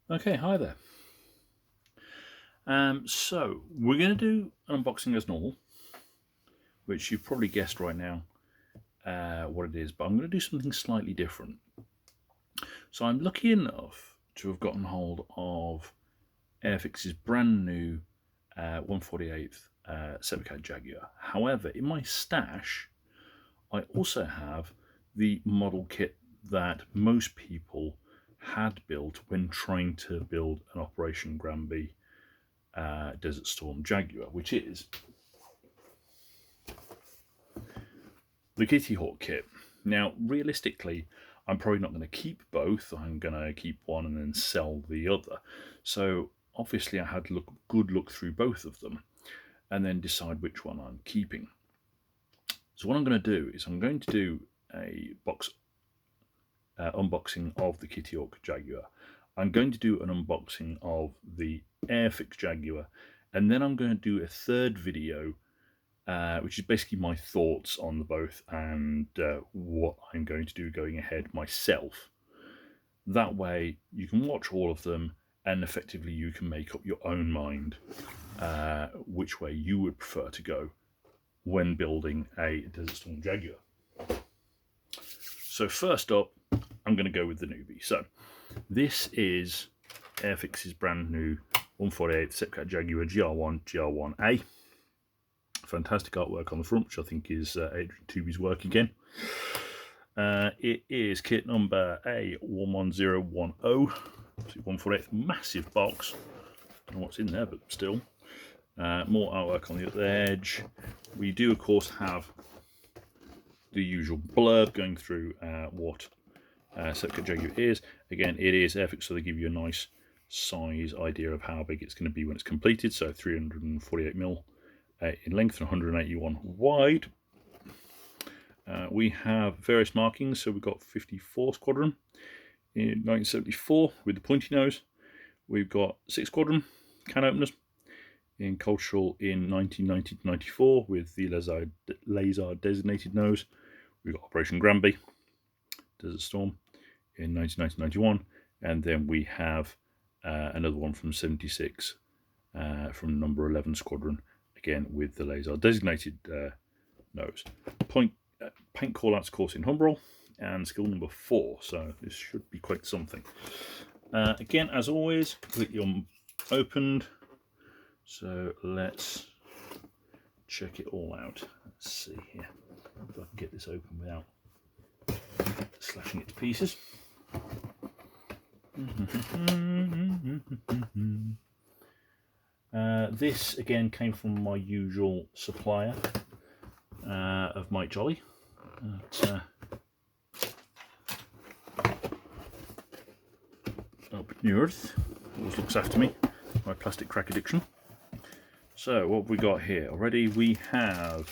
Okay, hi there. So we're going to do an unboxing as normal, which you've probably guessed right now what it is, but I'm going to do something slightly different. So I'm lucky enough to have gotten hold of AIRFIX's brand new 1/48th SEPECAT Jaguar. However, in my stash, I also have the model kit that most people had built when trying to build an Operation Granby Desert Storm Jaguar, which is the Kitty Hawk kit. Now, realistically, I'm probably not going to keep both. I'm going to keep one and then sell the other. So obviously, I had a good look through both of them and then decide which one I'm keeping. So what I'm going to do is I'm going to do a box unboxing of the Kitty Hawk Jaguar. I'm going to do an unboxing of the AIRFIX Jaguar, and then I'm going to do a third video which is basically my thoughts on the both and what I'm going to do going ahead myself. That way you can watch all of them and effectively you can make up your own mind which way you would prefer to go when building a Desert Storm Jaguar. So first up, I'm going to go with the newbie. So this is AIRFIX's brand new 1/48 SEPECAT Jaguar GR1 GR1A. Fantastic artwork on the front, which I think is Adrian Tooby's work again. It is kit number A11010. 1/48, massive box. I don't know what's in there, but still. More artwork on the other edge. We do, of course, have the usual blurb going through what SEPECAT Jaguar is. Again, it is AIRFIX, so they give you a nice size idea of how big it's going to be when it's completed. So 348mm in length and 181 wide. We have various markings. So we've got 54 Squadron in 1974 with the pointy nose. We've got 6 Squadron can openers in cultural in 1990-94 with the laser designated nose. We've got Operation Granby Desert Storm in 1990-91, and then we have another one from 76 from number 11 Squadron, again with the laser designated nose. Paint callouts course in Humbrol and skill number 4, so this should be quite something. Again, as always, completely unopened, so let's check it all out. Let's see here if I can get this open without slashing it to pieces. This again came from my usual supplier of Mike Jolly up in the earth. Always looks after me, my plastic crack addiction. So what have we got here? Already we have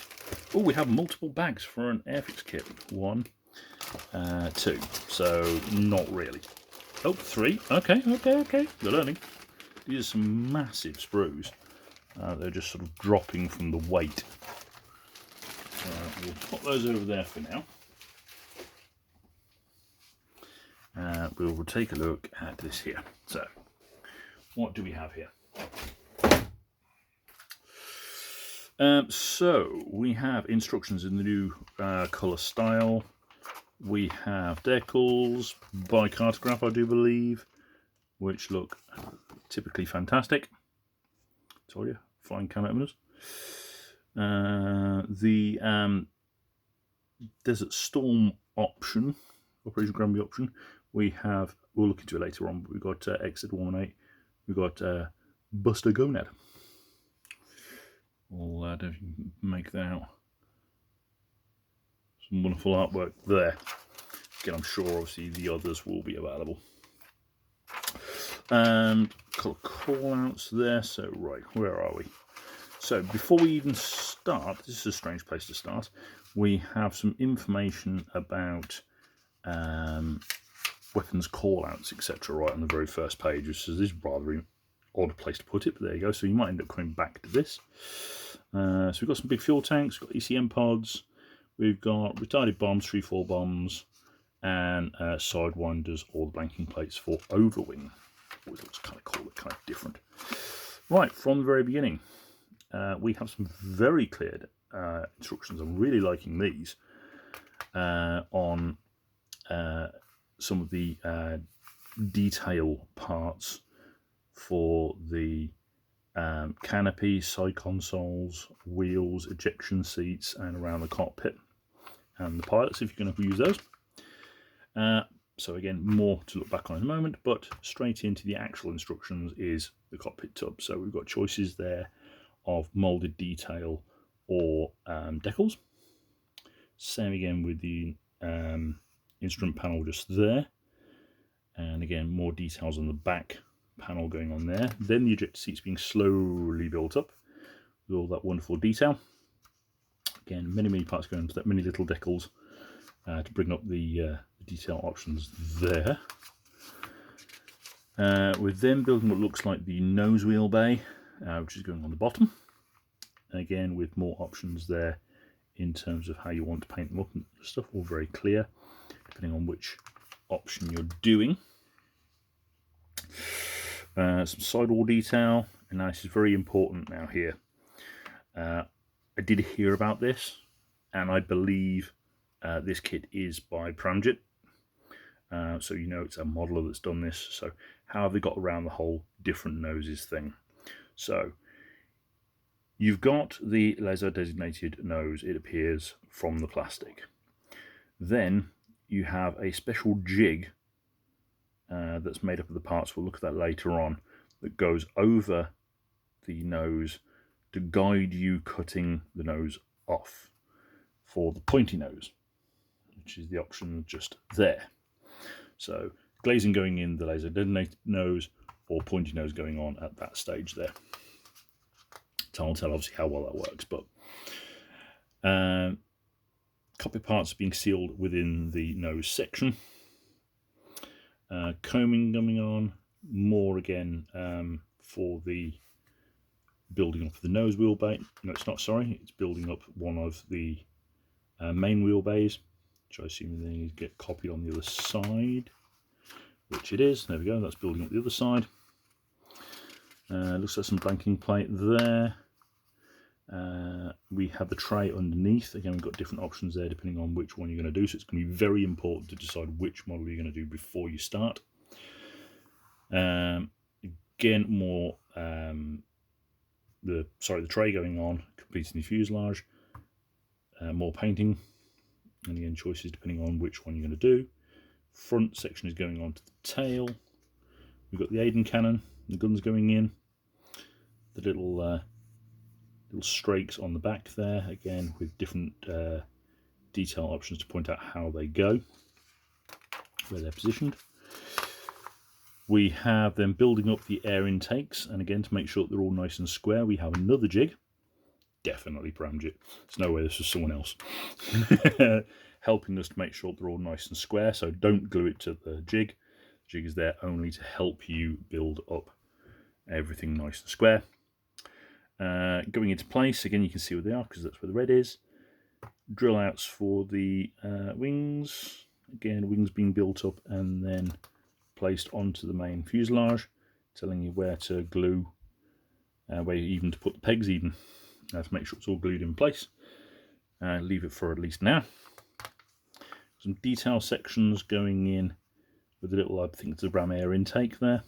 multiple bags for an AIRFIX kit. 1, 2, so not really. Oh, 3. Okay. You're learning. These are some massive sprues. They're just sort of dropping from the weight. We'll put those over there for now. We will take a look at this here. So, what do we have here? So, we have instructions in the new colour style. We have decals by Cartograph, I do believe, which look typically fantastic. Told you, flying can openers. The Desert Storm option, Operation Granby option, we'll look into it later on, but we've got XZ118, we've got Buster Gonad. I'll make that out. Some wonderful artwork there. Again, I'm sure obviously the others will be available. Colour callouts there. So right, where are we? So before we even start, this is a strange place to start. We have some information about weapons callouts, etc. right on the very first page, which is rather an odd place to put it, but there you go. So you might end up coming back to this. So we've got some big fuel tanks, we've got ECM pods, we've got retarded bombs, 3-4 bombs, and sidewinders or the blanking plates for overwing. Always looks kind of cool, kind of different. Right, from the very beginning, we have some very clear instructions. I'm really liking these on some of the detail parts for the canopy, side consoles, wheels, ejection seats, and around the cockpit and the pilots, if you're going to use those. So again, more to look back on in a moment, but straight into the actual instructions is the cockpit tub. So we've got choices there of molded detail or decals. Same again with the instrument panel just there. And again, more details on the back panel going on there. Then the ejector seats being slowly built up with all that wonderful detail. Again, many parts going into that, many little decals to bring up the detail options there. With them building what looks like the nose wheel bay, which is going on the bottom. And again, with more options there in terms of how you want to paint them up and stuff, all very clear, depending on which option you're doing. Some sidewall detail, and now this is very important now here. I did hear about this, and I believe this kit is by Pramjet. So you know it's a modeler that's done this. So how have they got around the whole different noses thing? So you've got the laser designated nose, it appears, from the plastic. Then you have a special jig that's made up of the parts, we'll look at that later on, that goes over the nose to guide you cutting the nose off for the pointy nose, which is the option just there. So glazing going in the laser designated nose or pointy nose going on at that stage there. Time will tell obviously how well that works, but cockpit parts are being sealed within the nose section. Combing coming on, more again for the building up the nose wheel bay. No, it's not, sorry, it's building up one of the main wheel bays, which I assume they need to get copied on the other side, which it is. There we go, that's building up the other side. Looks like some blanking plate there. We have the tray underneath. Again, we've got different options there depending on which one you're going to do, so it's going to be very important to decide which model you're going to do before you start. Again, more the tray going on, completing the fuselage, more painting, and again choices depending on which one you're going to do. Front section is going on to the tail. We've got the Aiden cannon, the guns going in, the little strakes on the back there, again with different detail options to point out how they go, where they're positioned. We have them building up the air intakes, and again to make sure that they're all nice and square, we have another jig, definitely Pramjet, there's no way this was someone else, helping us to make sure they're all nice and square. So don't glue it to the jig. The jig is there only to help you build up everything nice and square. Going into place, again you can see where they are because that's where the red is. Drill outs for the wings, again wings being built up and then placed onto the main fuselage, telling you where to glue, where even to put the pegs even, to make sure it's all glued in place. Leave it for at least now. Some detail sections going in with a little, I think it's a ram air intake there,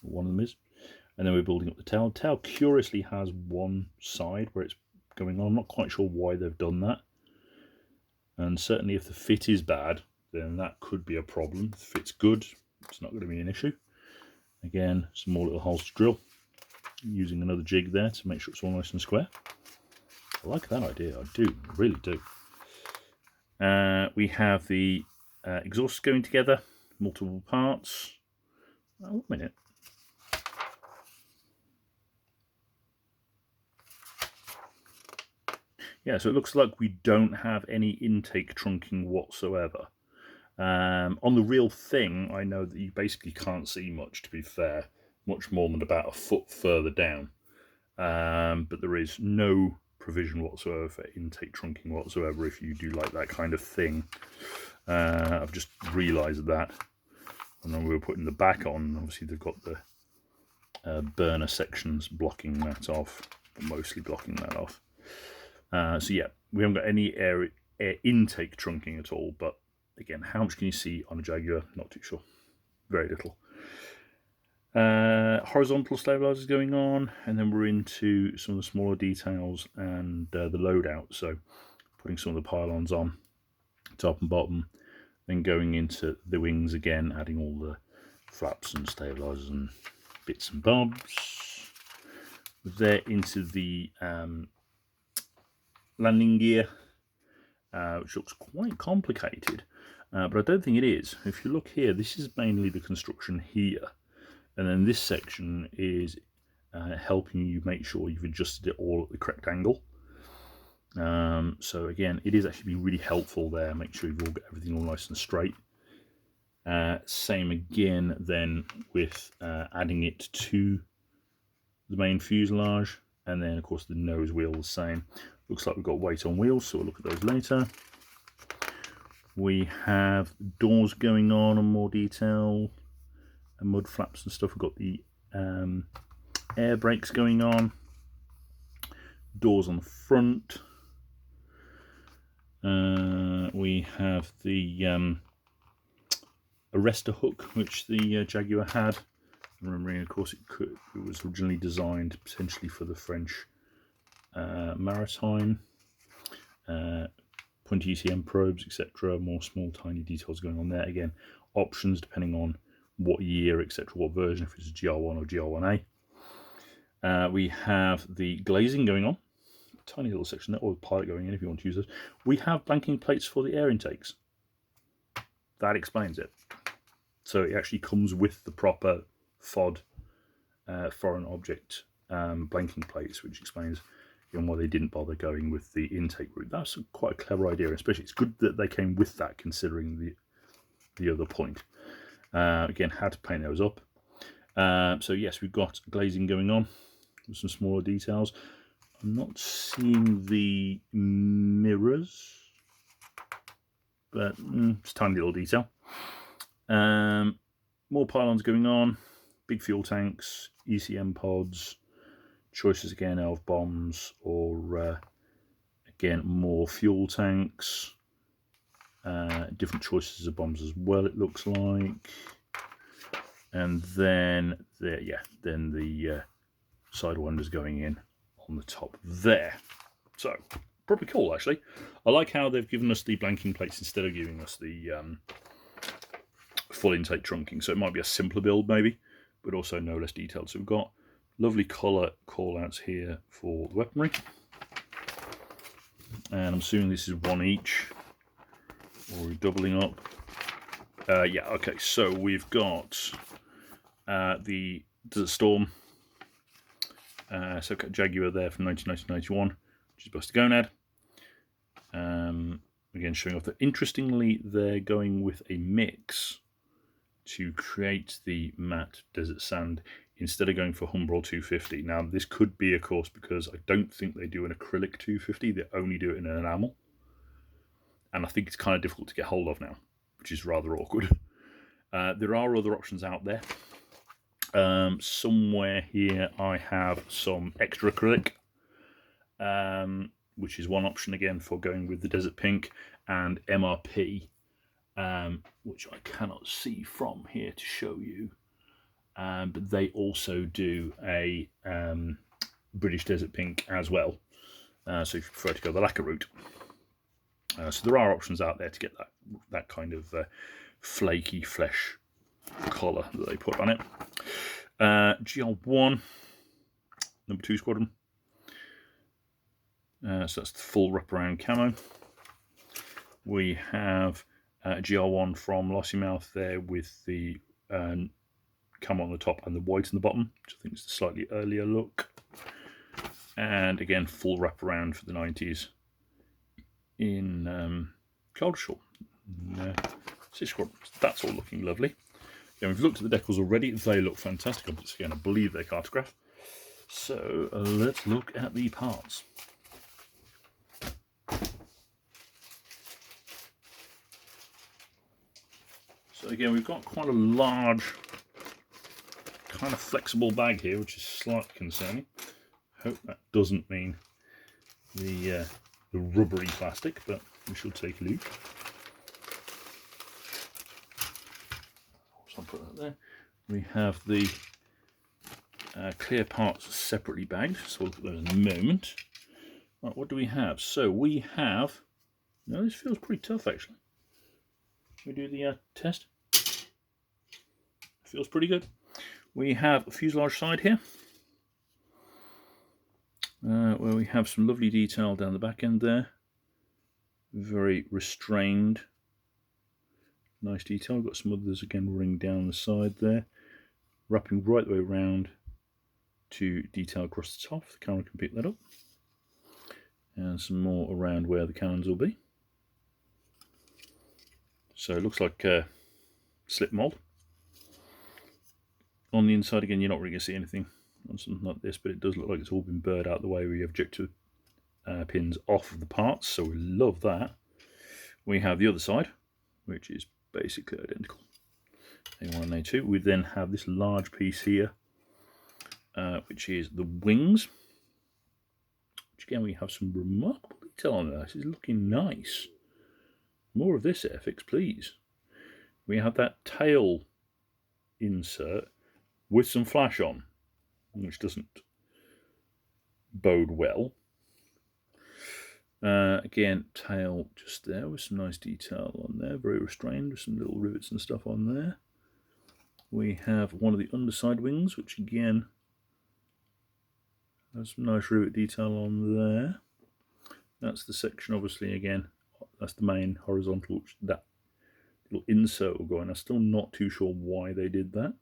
one of them is. And then we're building up the tail. The tail curiously has one side where it's going on. I'm not quite sure why they've done that. And certainly if the fit is bad, then that could be a problem. If the fit's good, it's not going to be an issue. Again, some more little holes to drill. Using another jig there to make sure it's all nice and square. I like that idea, I do, I really do. We have the exhausts going together, multiple parts. Oh, 1 minute. Yeah, so it looks like we don't have any intake trunking whatsoever. On the real thing, I know that you basically can't see much, to be fair, much more than about a foot further down. But there is no provision whatsoever for intake trunking whatsoever if you do like that kind of thing. I've just realised that. And then we were putting the back on, obviously they've got the burner sections blocking that off, mostly blocking that off. So yeah, we haven't got any air intake trunking at all, but again, how much can you see on a Jaguar? Not too sure. Very little. Horizontal stabilizers going on, and then we're into some of the smaller details and the loadout. So putting some of the pylons on, top and bottom, then going into the wings again, adding all the flaps and stabilizers and bits and bobs. There into the landing gear, which looks quite complicated, but I don't think it is. If you look here, this is mainly the construction here, and then this section is helping you make sure you've adjusted it all at the correct angle. So again, it is actually really helpful there. Make sure you've all got everything all nice and straight. Same again then with adding it to the main fuselage, and then of course the nose wheel the same. Looks like we've got weight on wheels, so we'll look at those later. We have doors going on and more detail, and mud flaps and stuff. We've got the air brakes going on, doors on the front. We have the arrestor hook, which the Jaguar had. Remembering, of course, it was originally designed potentially for the French maritime. Pointy ECM probes, etc. More small, tiny details going on there. Again, options depending on what year, etc. What version, if it's GR1 or GR1A. We have the glazing going on. Tiny little section there, or the pilot going in if you want to use it. We have blanking plates for the air intakes. That explains it. So it actually comes with the proper FOD, foreign object blanking plates, which explains why they didn't bother going with the intake route. That's quite a clever idea, especially it's good that they came with that considering the other point. Again, had to paint those up. So yes, we've got glazing going on with some smaller details. I'm not seeing the mirrors, but it's a tiny little detail. More pylons going on, big fuel tanks, ECM pods, choices again of bombs or again more fuel tanks, different choices of bombs as well it looks like, and then the sidewinders going in on the top there. So pretty cool actually. I like how they've given us the blanking plates instead of giving us the full intake trunking, so it might be a simpler build maybe, but also no less detailed. So we've got lovely colour call outs here for the weaponry, and I'm assuming this is one each, or we're doubling up. Yeah, okay, so we've got the Desert Storm SEPECAT Jaguar there from 1991, which is busted gonad. Again, showing off that interestingly they're going with a mix to create the matte desert sand instead of going for Humbrol 250. Now this could be, of course, because I don't think they do an acrylic 250, they only do it in an enamel, and I think it's kind of difficult to get hold of now, which is rather awkward. There are other options out there. Somewhere here I have some extra acrylic, which is one option again for going with the desert pink, and MRP, which I cannot see from here to show you, but they also do a British desert pink as well, so if you prefer to go the lacquer route. So there are options out there to get that kind of flaky flesh colour that they put on it. GR1 number 2 squadron, so that's the full wraparound camo. We have GR1 from Lossiemouth there with the camo on the top and the white on the bottom, which I think is a slightly earlier look. And again, full wraparound for the 90s in Caldershall. 6 squadrons. That's all looking lovely. Again, we've looked at the decals already. They look fantastic. Again, I believe they're cartograph. So let's look at the parts. So again, we've got quite a large, kind of flexible bag here, which is slightly concerning. Hope that doesn't mean the rubbery plastic, but we shall take a look. So I'll put that there. We have the clear parts separately bagged, so we'll look at those in a moment. Right, what do we have? So we have, no, this feels pretty tough actually. We do the test. Feels pretty good. We have a fuselage side here, where we have some lovely detail down the back end there. Very restrained. Nice detail. We've got some others again running down the side there, wrapping right the way around to detail across the top. The camera can pick that up. And some more around where the cannons will be. So it looks like slip mold. On the inside again, you're not really going to see anything on something like this, but it does look like it's all been burred out the way where you have objective pins off of the parts, so we love that. We have the other side, which is basically identical. A1 and A2. We then have this large piece here, which is the wings. Which again, we have some remarkable detail on there. This is looking nice. More of this, AIRFIX, please. We have that tail insert with some flash on, which doesn't bode well. Again, tail just there with some nice detail on there, very restrained with some little rivets and stuff on there. We have one of the underside wings, which again has some nice rivet detail on there. That's the section, obviously, again, that's the main horizontal, which that little insert will go in. I'm still not too sure why they did that.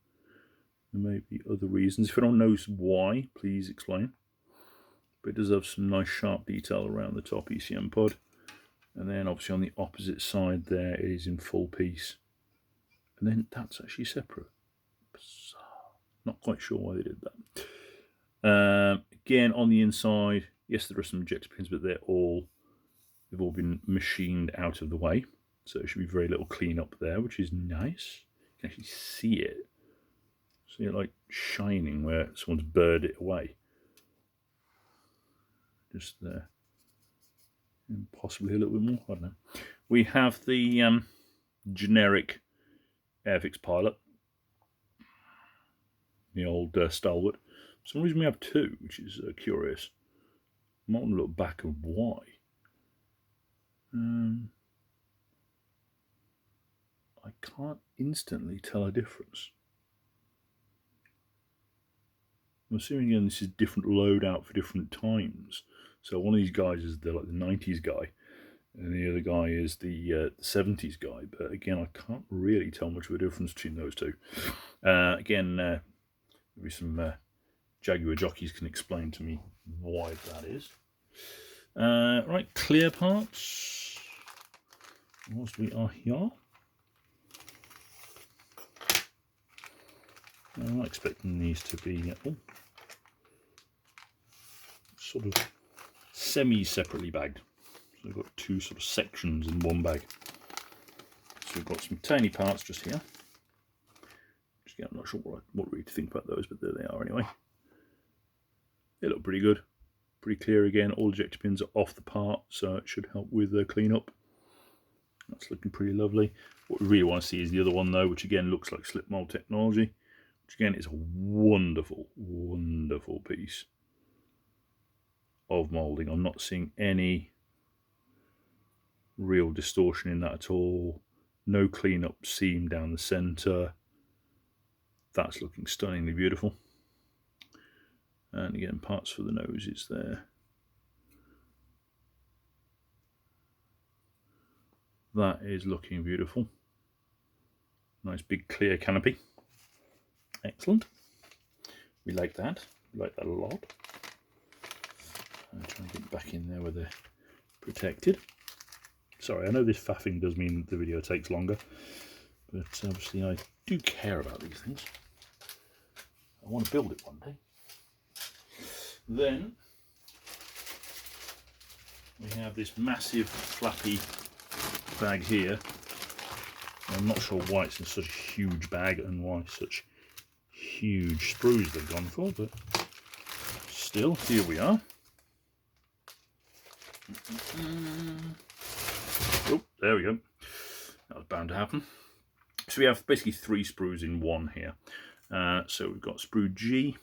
There may be other reasons. If anyone knows why, please explain. But it does have some nice sharp detail around the top ECM pod. And then obviously on the opposite side there, it is in full piece. And then that's actually separate. Bizarre. Not quite sure why they did that. Again, on the inside, yes, there are some ejector pins, but they've all been machined out of the way. So there should be very little cleanup there, which is nice. You can actually see it. See it like shining where someone's burred it away. Just there. And possibly a little bit more, I don't know. We have the generic AIRFIX pilot. The old Stalwart. For some reason we have two, which is curious. I might want to look back at why. I can't instantly tell a difference. I'm assuming again this is different loadout for different times. So one of these guys is the 90s guy, and the other guy is the 70s guy. But again, I can't really tell much of a difference between those two. Again, maybe some Jaguar jockeys can explain to me why that is. Right, clear parts. Whilst we are here. I'm not expecting these to be sort of semi-separately bagged. So we've got two sort of sections in one bag. So we've got some tiny parts just here. Again, I'm not sure what really to think about those, but there they are anyway. They look pretty good. Pretty clear again. All ejector pins are off the part, so it should help with the cleanup. That's looking pretty lovely. What we really want to see is the other one though, which again looks like slip mold technology. Which again is a wonderful, wonderful piece of moulding. I'm not seeing any real distortion in that at all. No clean-up seam down the centre. That's looking stunningly beautiful. And again, parts for the noses there. That is looking beautiful. Nice big clear canopy. Excellent. We like that. We like that a lot. I'll try and get back in there where they're protected. Sorry, I know this faffing does mean the video takes longer, but obviously I do care about these things. I want to build it one day. Then we have this massive flappy bag here, So I'm not sure why it's in such a huge bag and why such huge sprues they've gone for, but still, here we are. Oh, there we go. That was bound to happen. So we have basically 3 sprues in one here. So we've got sprue G,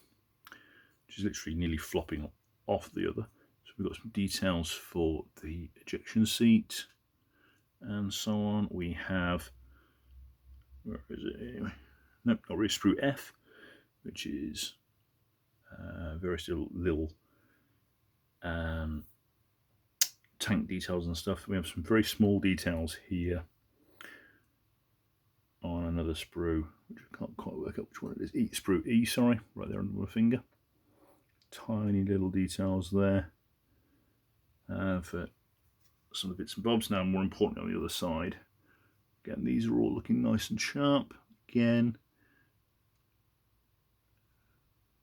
which is literally nearly flopping off the other. So we've got some details for the ejection seat and so on. We have, where is it anyway? Nope, not really, sprue F, which is various little tank details and stuff. We have some very small details here on another sprue, which I can't quite work out which one it is. Sprue E, sorry, right there under my finger. Tiny little details there for some of the bits and bobs. Now, more importantly, on the other side, again, these are all looking nice and sharp. Again,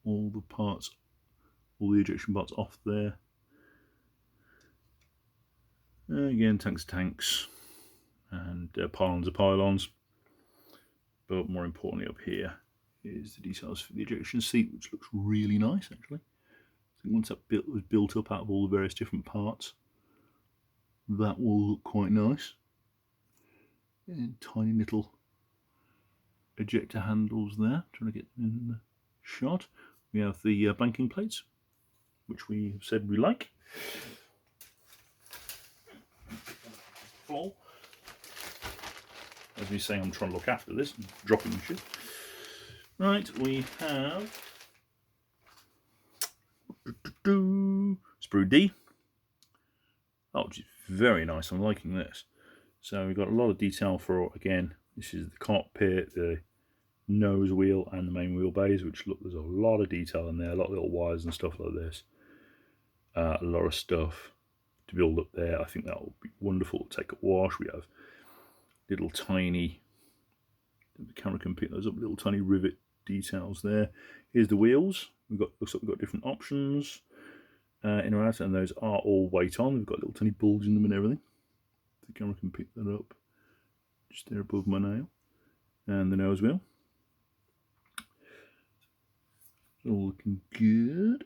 all the parts, all the ejection parts off there. Again, tanks, and pylons are pylons. But more importantly, up here is the details for the ejection seat, which looks really nice, actually. I think once that was built up out of all the various different parts, that will look quite nice. And tiny little ejector handles there, trying to get them in the shot. We have the banking plates, which we have said we like. Floor. As me saying, I'm trying to look after this, dropping the shit. Right, we have sprue D. Oh, which is very nice. I'm liking this. So we've got a lot of detail for, again, this is the cockpit, the nose wheel, and the main wheelbase, which look, there's a lot of detail in there, a lot of little wires and stuff like this. A lot of stuff to build up there. I think that will be wonderful to take a wash. We have little tiny, the camera can pick those up, little tiny rivet details there. Here's the wheels. Looks like we've got different options in and out, and those are all weight on. We've got a little tiny bulge in them and everything. The camera can pick that up just there above my nail. And the nose wheel. It's all looking good.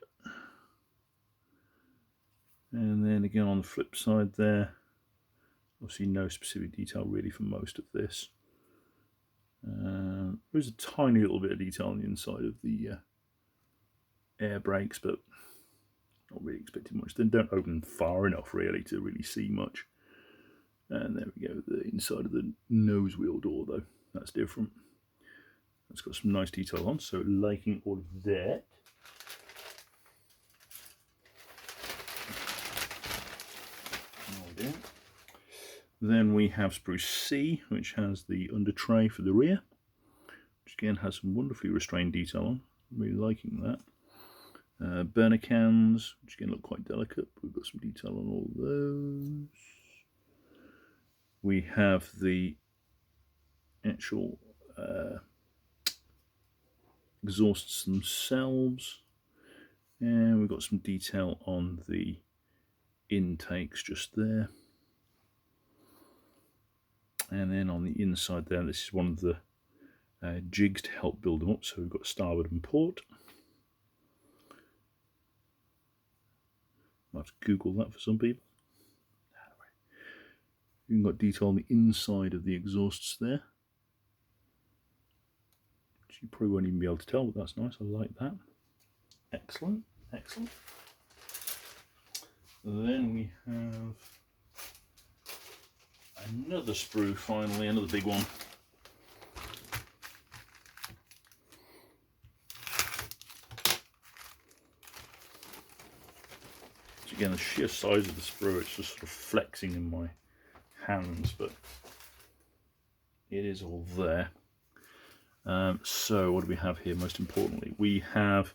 And then again on the flip side there, obviously no specific detail really for most of this. There's a tiny little bit of detail on the inside of the air brakes, but not really expecting much. They don't open far enough really to really see much. And there we go, the inside of the nose wheel door though, that's different. That's got some nice detail on, so liking all of that. Then we have sprue C, which has the under tray for the rear, which again has some wonderfully restrained detail on. I'm really liking that. Burner cans, which again look quite delicate, but we've got some detail on all those. We have the actual exhausts themselves, and we've got some detail on the intakes just there. And then on the inside there, this is one of the jigs to help build them up. So we've got starboard and port. I'll have to Google that for some people. You've got detail on the inside of the exhausts there, which you probably won't even be able to tell, but that's nice. I like that. Excellent, excellent. Then we have another sprue, finally, another big one. So again, the sheer size of the sprue, it's just sort of flexing in my hands, but it is all there. So what do we have here? Most importantly, we have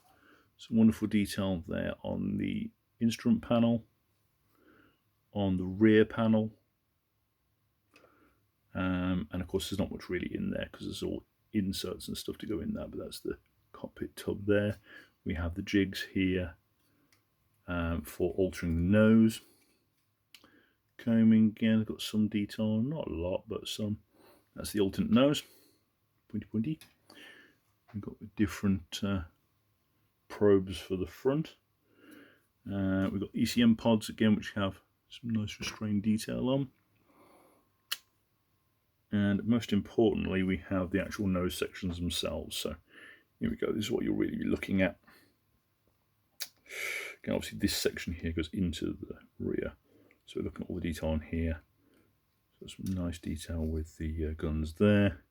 some wonderful detail there on the instrument panel, on the rear panel, and of course there's not much really in there because there's all inserts and stuff to go in there, but that's the cockpit tub there. We have the jigs here for altering the nose. Combing again, I've got some detail, not a lot, but some. That's the alternate nose, pointy pointy. We've got the different probes for the front. We've got ECM pods again, which have some nice restrained detail on. And most importantly, we have the actual nose sections themselves. So here we go, this is what you'll really be looking at. Again, obviously this section here goes into the rear. So we're looking at all the detail on here. So some nice detail with the guns there.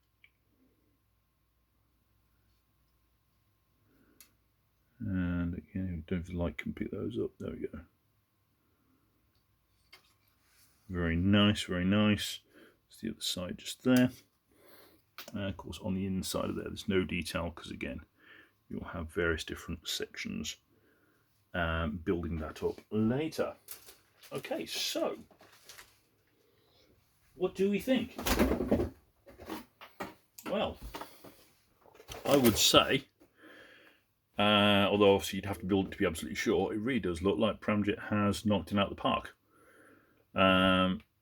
And again, don't have the light can pick those up. There we go. Very nice, very nice. It's the other side just there. Of course, on the inside of there, there's no detail because again, you'll have various different sections building that up later. Okay, so what do we think? Well, I would say, although obviously you'd have to build it to be absolutely sure, it really does look like Pramjet has knocked it out of the park.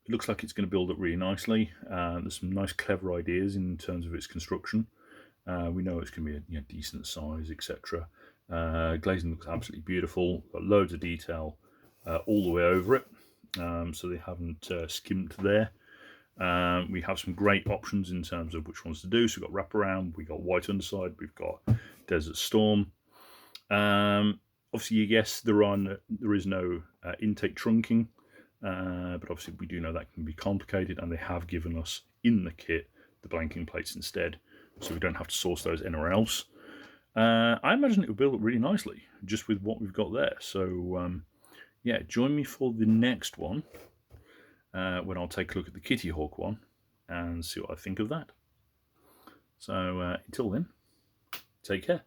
It looks like it's going to build up really nicely. There's some nice, clever ideas in terms of its construction. We know it's going to be a decent size, etc. Glazing looks absolutely beautiful. Got loads of detail all the way over it, so they haven't skimped there. We have some great options in terms of which ones to do. So we've got wraparound, we've got white underside, we've got Desert Storm. Obviously, yes, there is no intake trunking. But obviously we do know that can be complicated, and they have given us in the kit the blanking plates instead, so we don't have to source those anywhere else. I imagine it will build up really nicely just with what we've got there. So yeah, join me for the next one when I'll take a look at the Kitty Hawk one and see what I think of that. So until then, take care.